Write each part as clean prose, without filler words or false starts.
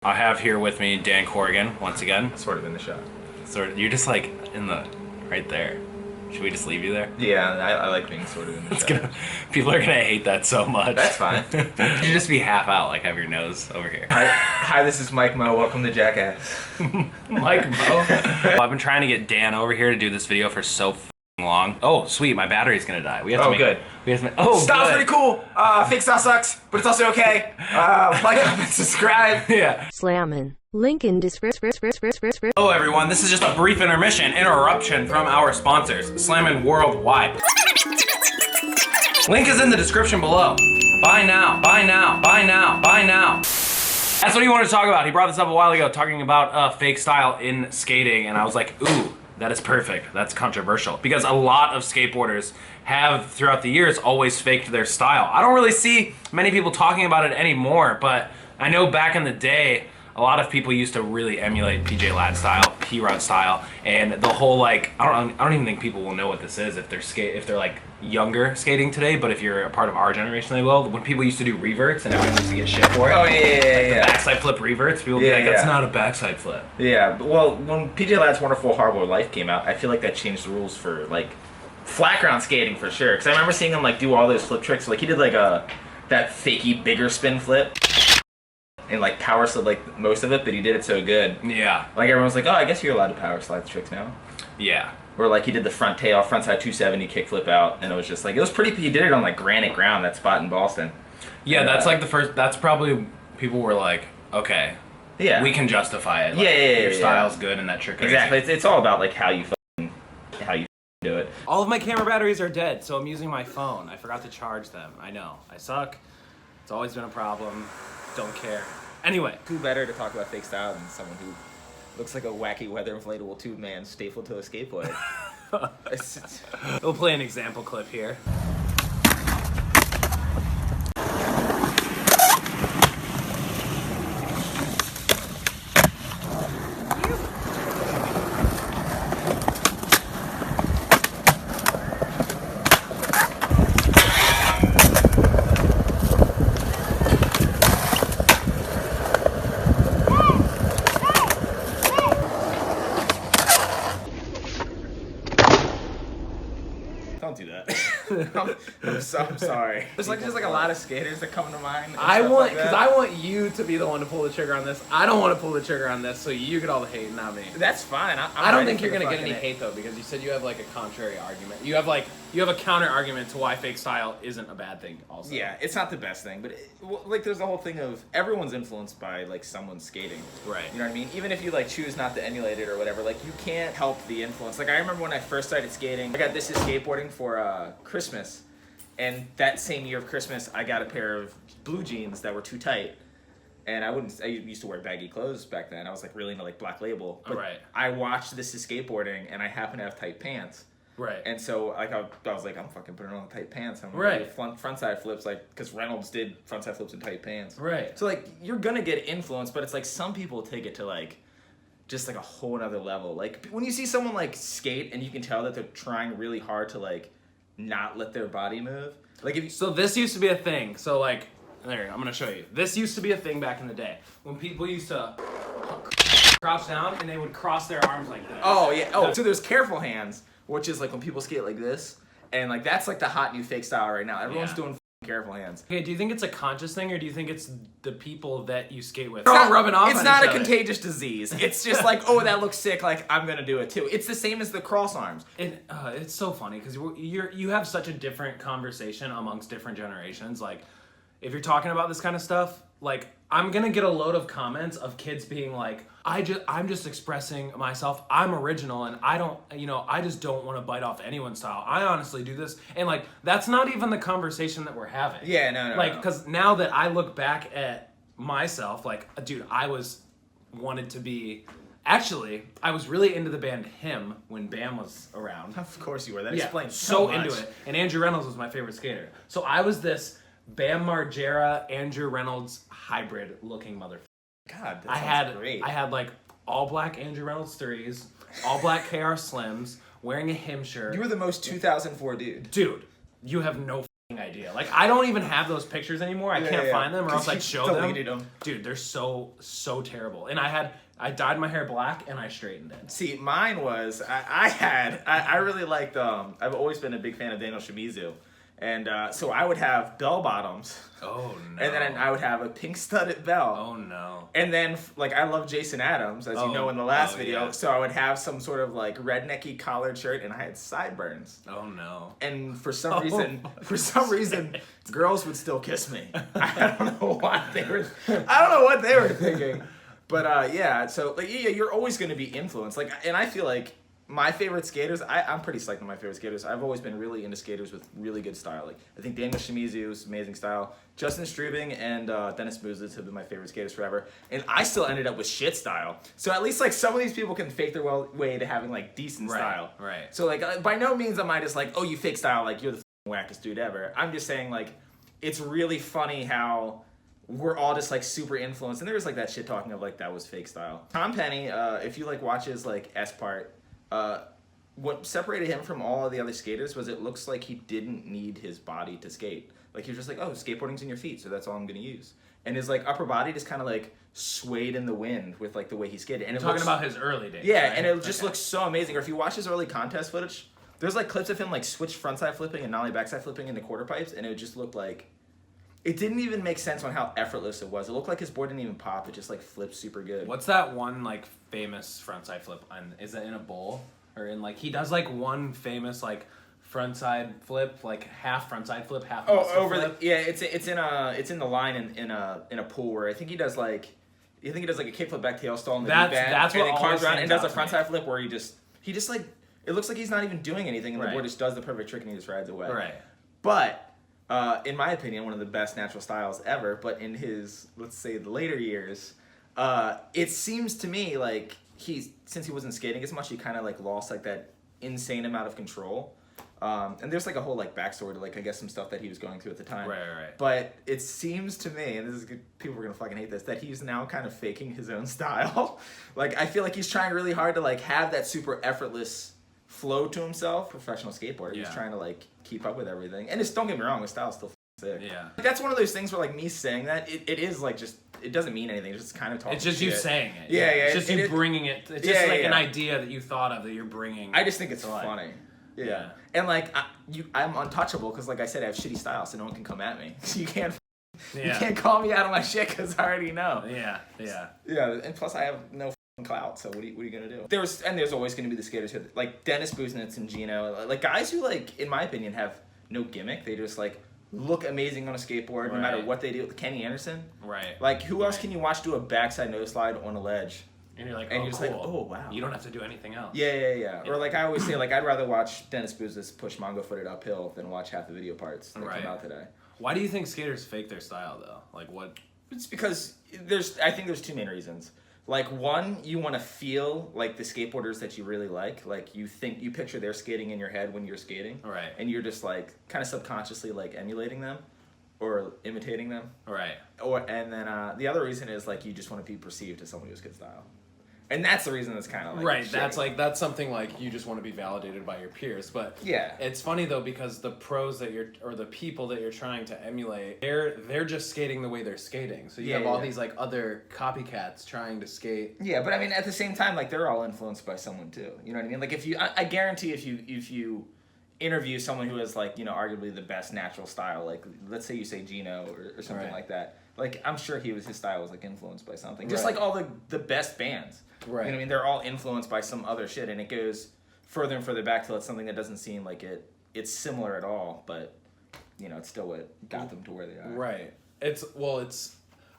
I have here with me Dan Corrigan once again. Sort of in the shot. You're just like in the right there. Should we just leave you there? Yeah, I like being sort of in the shot. People are gonna hate that so much. That's fine. You should just be half out, like have your nose over here. Hi, this is Mike Mo. Welcome to Jackass. Mike Mo. Well, I've been trying to get Dan over here to do this video for so long. Oh, sweet, my battery's gonna die. We have to make good. We have to make, oh, Style's good. pretty cool. Fake style sucks, but it's also okay. Like, comment, subscribe. Yeah. Slammin'. Link in description. Hello everyone, this is just a brief interruption from our sponsors, Slammin' Worldwide. Link is in the description below. Buy now, buy now, buy now, buy now. That's what he wanted to talk about. He brought this up a while ago, talking about fake style in skating, and I was like, ooh, that is perfect. That's controversial. Because a lot of skateboarders have, throughout the years, always faked their style. I don't really see many people talking about it anymore, but I know back in the day, a lot of people used to really emulate PJ Ladd style, P-Rod style, and the whole like I don't even think people will know what this is if they're like younger skating today. But if you're a part of our generation, they will. When people used to do reverts and everyone used to get shit for it. Oh yeah. Backside flip reverts, people would be like, that's not a backside flip. Yeah, well, when PJ Ladd's Wonderful Horrible Life came out, I feel like that changed the rules for like flat ground skating for sure. Because I remember seeing him like do all those flip tricks. Like he did like that fakey bigger spin flip. And like power slid like most of it, but he did it so good. Yeah. Like everyone's like, oh, I guess you're allowed to power slide the tricks now. Yeah. Or like he did the front tail, frontside 270 kickflip out, and it was just like, it was pretty, he did it on like granite ground, that spot in Boston. Yeah, and, that's like the first, that's probably, people were like, okay, yeah, we can justify it. Like, your style's good and that trick. Exactly, it's all about like how you do it. All of my camera batteries are dead, so I'm using my phone. I forgot to charge them. I know, I suck. It's always been a problem. Don't care. Anyway. Who better to talk about fake style than someone who looks like a wacky weather inflatable tube man stapled to a skateboard? We'll play an example clip here. Don't do that. I'm so sorry. There's like just like a lot of skaters that come to mind. I want you to be the one to pull the trigger on this. I don't want to pull the trigger on this, so you get all the hate, not me. That's fine. I don't think you're gonna get any hate though, because you said you have like a contrary argument. You have a counter argument to why fake style isn't a bad thing. Also. Yeah, it's not the best thing, but like there's the whole thing of everyone's influenced by like someone's skating. Right. You know what I mean? Even if you like choose not to emulate it or whatever, like you can't help the influence. Like I remember when I first started skating, I got This Is Skateboarding for Christmas, and that same year of Christmas, I got a pair of blue jeans that were too tight. And I used to wear baggy clothes back then. I was like really into like Black Label. But right. I watched This Is Skateboarding, and I happened to have tight pants. Right. And so like I was like, I'm fucking putting on tight pants. I'm right. gonna do frontside flips, like because Reynolds did frontside flips in tight pants. Right. So like you're gonna get influenced, but it's like some people take it to like just like a whole nother level. Like when you see someone like skate and you can tell that they're trying really hard to like not let their body move. Like if you, so this used to be a thing. So like there, I'm gonna show you. This used to be a thing back in the day when people used to crouch down and they would cross their arms like this. Oh yeah. Oh, so there's careful hands, which is like when people skate like this, and like that's like the hot new fake style right now. Everyone's doing careful hands. Okay, do you think it's a conscious thing, or do you think it's the people that you skate with? They're all rubbing off. It's not a contagious disease. It's just like, oh, that looks sick. Like I'm gonna do it too. It's the same as the cross arms. It's so funny because you have such a different conversation amongst different generations. Like, if you're talking about this kind of stuff, like I'm gonna get a load of comments of kids being like, I'm just expressing myself. I'm original, and I just don't want to bite off anyone's style. I honestly do this, and like that's not even the conversation that we're having. Yeah, no. Like, because now that I look back at myself, like, dude, I was really into the band Him when Bam was around. Of course you were. That explains so much. into it. And Andrew Reynolds was my favorite skater. So I was this Bam Margera, Andrew Reynolds hybrid looking motherfucker. God, that sounds great. I had like all black Andrew Reynolds 3s, all black KR Slims, wearing a Him shirt. You were the most 2004 dude. Dude, you have no idea. Like, I don't even have those pictures anymore. I can't find them, or else I'd show them. Dude, they're so terrible. And I dyed my hair black and I straightened it. See, mine was I really liked I've always been a big fan of Daniel Shimizu. And so I would have bell bottoms. Oh no. And then I would have a pink studded belt. Oh no. And then like I love Jason Adams, as you know in the last video. Yeah. So I would have some sort of like rednecky collared shirt, and I had sideburns. Oh no. And for some reason, girls would still kiss me. I don't know what they were thinking. But yeah, so like you're always going to be influenced. Like, and I feel like my favorite skaters, I'm pretty psyched on my favorite skaters. I've always been really into skaters with really good style. Like, I think Daniel Shimizu's amazing style. Justin Strubing and Dennis Bouzis have been my favorite skaters forever. And I still ended up with shit style. So at least like some of these people can fake their way to having like decent style. Right. So like by no means am I just like, oh, you fake style, like you're the wackest dude ever. I'm just saying like it's really funny how we're all just like super influenced. And there's like that shit talking of like that was fake style. Tom Penny, if you like watches like S-Part, what separated him from all of the other skaters was it looks like he didn't need his body to skate. Like he was just like, oh, skateboarding's in your feet, so that's all I'm gonna use. And his like upper body just kind of like swayed in the wind with like the way he skated. And talking about his early days. Yeah, right? and it just looks so amazing. Or if you watch his early contest footage, there's like clips of him like switch frontside flipping and nollie backside flipping into quarter pipes, and it just looked like it didn't even make sense on how effortless it was. It looked like his board didn't even pop. It just like flipped super good. What's that one like famous frontside flip? Is it in a bowl? Or in like he does like one famous like frontside flip, like half frontside flip, half over flip. it's in the line in a pool where I think he does like a kickflip back tail stall in the deep end, that's and what then comes around and does a out to me. frontside flip where he just like it looks like he's not even doing anything and the Right. board just does the perfect trick and he just rides away. Right. But in my opinion, one of the best natural styles ever. But in his, let's say, the later years, it seems to me like since he wasn't skating as much, he kind of like lost like that insane amount of control. And there's like a whole like backstory to like I guess some stuff that he was going through at the time. Right. But it seems to me, and this is good, people are gonna fucking hate this, that he's now kind of faking his own style. Like I feel like he's trying really hard to like have that super effortless flow to himself. Professional skateboarder, he's trying to like keep up with everything. And just don't get me wrong, his style's still sick. Yeah. That's one of those things where like me saying that it is like just it doesn't mean anything. It's just kind of talking. It's just shit. you saying it. Yeah. It's just you bringing it. It's just like an idea that you thought of that you're bringing. I just think it's funny. Yeah. And like I'm untouchable because like I said, I have shitty style, so no one can come at me. You can't call me out on my shit because I already know. Yeah. And plus I have no clout, so what are you gonna do? There's always gonna be the skaters who like Dennis Buznitz and Gino, like guys who like in my opinion have no gimmick. They just like look amazing on a skateboard no matter what they do. Kenny Anderson, like who else can you watch do a backside nose slide on a ledge? And you're like, and you're just cool. like, oh wow, you don't have to do anything else. Yeah. Or like I always say, like I'd rather watch Dennis Buznitz push Mongo footed uphill than watch half the video parts that come out today. Why do you think skaters fake their style though? Like what? It's because I think there's two main reasons. Like one, you want to feel like the skateboarders that you really like you picture their skating in your head when you're skating, and you're just like kind of subconsciously like emulating them or imitating them, and then the other reason is like you just want to be perceived as someone who has good style. And that's the reason it's kind of like shitty. That's something like you just want to be validated by your peers. But it's funny though because the pros that the people that you're trying to emulate, they're just skating the way they're skating. So you have all these like other copycats trying to skate. Yeah, but I mean at the same time like they're all influenced by someone too. You know what I mean? Like if I guarantee if you interview someone who has like arguably the best natural style, like let's say you say Gino or something like that. Like I'm sure his style was like influenced by something. Just like all the best bands. You know what I mean? They're all influenced by some other shit, and it goes further and further back till it's something that doesn't seem like it's similar at all, but it's still what got them to where they are. Right.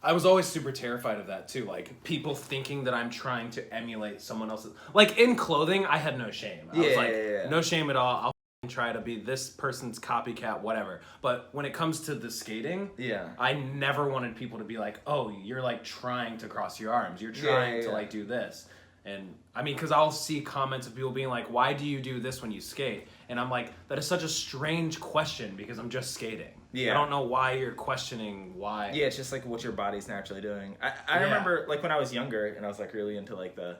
I was always super terrified of that too, like people thinking that I'm trying to emulate someone else's. Like in clothing, I had no shame. I was like, no shame at all. I'll try to be this person's copycat, whatever. But when it comes to the skating, I never wanted people to be like, oh, you're like trying to cross your arms. You're trying to like do this. And I mean, because I'll see comments of people being like, why do you do this when you skate? And I'm like, that is such a strange question because I'm just skating. I don't know why you're questioning why. Yeah, it's just like what your body's naturally doing. I remember like when I was younger and I was like really into like the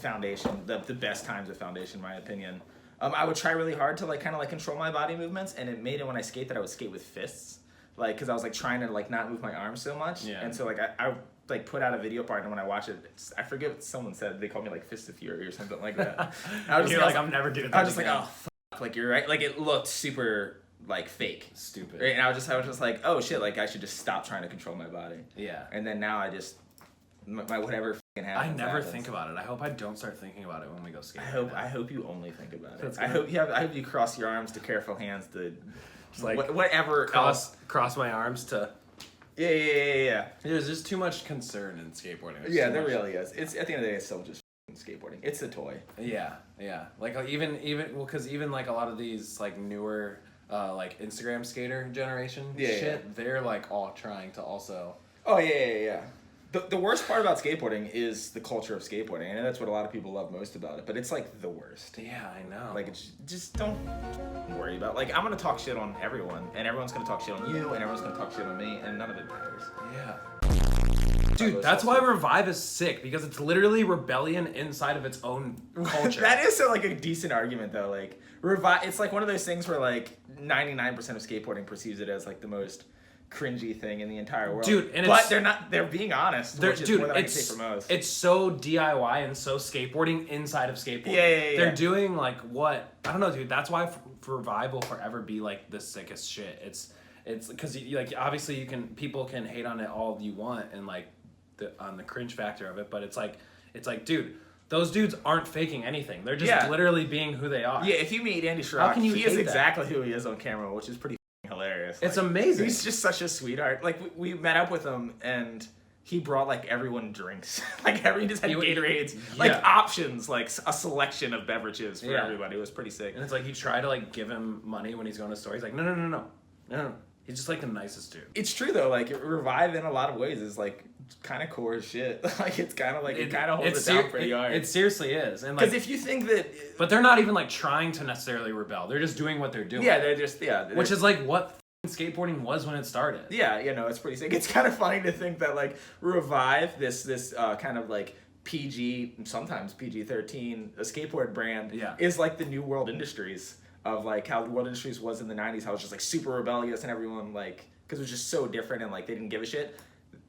foundation, the best times of foundation, in my opinion. I would try really hard to like kind of like control my body movements, and it made it when I skate that I would skate with fists, like because I was like trying to like not move my arms so much. Yeah. And so like I like put out a video part, and when I watch it, I forget what someone said. They called me like Fist of Fury or something like that. I was You're just like, I'm never doing that. I was just like, oh fuck, like you're right. Like it looked super like fake, stupid. Right? And I was just like, oh shit, like I should just stop trying to control my body. Yeah. And then now I just my whatever fucking happens. I never happens. think about it. I hope I don't start thinking about it when we go skating. I hope you only think about it. That's I good. hope you cross your arms to careful hands to Just like whatever else. cross my arms to. Yeah. There's just too much concern in skateboarding. There's Yeah, too there much- really is. It's at the end of the day, it's still just skateboarding. It's a toy. Yeah. Like even well, because even like a lot of these like newer like Instagram skater generation shit, they're like all trying to also. Oh yeah. The worst part about skateboarding is the culture of skateboarding. I know that's what a lot of people love most about it, but it's like the worst. Yeah, I know. Like it's just don't worry about. Like I'm gonna talk shit on everyone, and everyone's gonna talk shit on you, and everyone's gonna talk shit on me, and none of it matters. Yeah. Dude, that's why Revive is sick, because it's literally rebellion inside of its own culture. That is like a decent argument though. Like Revive, it's like one of those things where like 99% of skateboarding perceives it as like the most cringy thing in the entire world. Dude, and but it's, they're not. They're being honest. Which is more than I can say for most. It's so DIY and so skateboarding inside of skateboarding. Yeah. They're doing like what I don't know, dude. That's why Revive will forever be like the sickest shit. It's because like obviously people can hate on it all you want and like on the cringe factor of it, but it's like dude, those dudes aren't faking anything. They're just literally being who they are. Yeah, if you meet Andy Schrock, he is hate exactly who he is on camera, which is pretty hilarious. It's like, amazing. He's just such a sweetheart. Like we met up with him and he brought like everyone drinks. Like he just had Gatorades, like options, like a selection of beverages for everybody. It was pretty sick. And it's like you try to like give him money when he's going to store. He's like, no. He's just like the nicest dude. It's true though. Like Revive in a lot of ways is like kind of core as shit. Like it's kind of like it kind of holds it down pretty hard. It seriously is. And because like, if you think that, but they're not even like trying to necessarily rebel. They're just doing what they're doing. Yeah, they're just which is like what skateboarding was when it started. Yeah, it's pretty sick. It's kind of funny to think that like Revive, this kind of like PG, sometimes PG-13, a skateboard brand, is like the new World Industries of like how the World Industries was in the 90s, how it was just like super rebellious and everyone like, because it was just so different and like they didn't give a shit.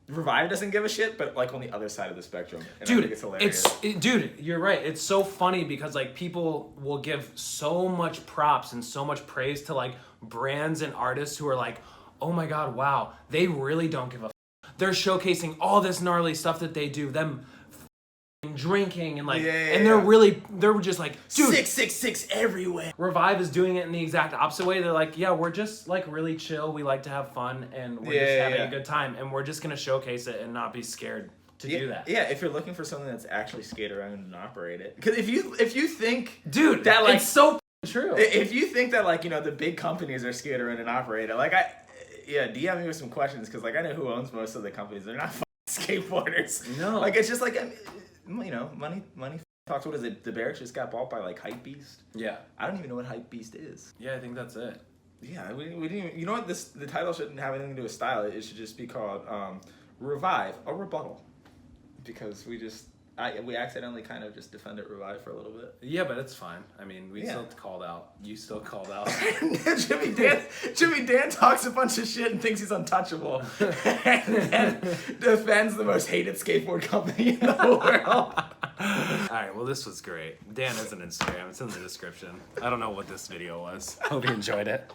Revive doesn't give a shit, but like on the other side of the spectrum. And dude, I think it's hilarious. Dude, you're right. It's so funny because like people will give so much props and so much praise to like brands and artists who are like, oh my god, wow, they really don't give a they're showcasing all this gnarly stuff that they do, them drinking and like and they're just like, dude, 666 everywhere. Revive is doing it in the exact opposite way. They're like, yeah, we're just like really chill, we like to have fun, and we're just having a good time, and we're just gonna showcase it and not be scared to do that. Yeah, if you're looking for something that's actually skater owned and operated, because if you think, dude, that like it's so true. If you think that like the big companies are skater owned and operated, like DM me with some questions, because like I know who owns most of the companies. They're not skateboarders. No, like it's just like money talks. What is it? The Barracks just got bought by like Hypebeast. Yeah, I don't even know what Hypebeast is. Yeah, I think that's it. Yeah, we didn't even, you know what, the title shouldn't have anything to do with style. It should just be called Revive, a rebuttal, because we accidentally kind of just defended Revive for a little bit. Yeah, but it's fine. I mean, still called out. You still called out. Jimmy Dan talks a bunch of shit and thinks he's untouchable, and defends the most hated skateboard company in the world. Alright, well this was great. Dan has an Instagram. It's in the description. I don't know what this video was. Hope you enjoyed it.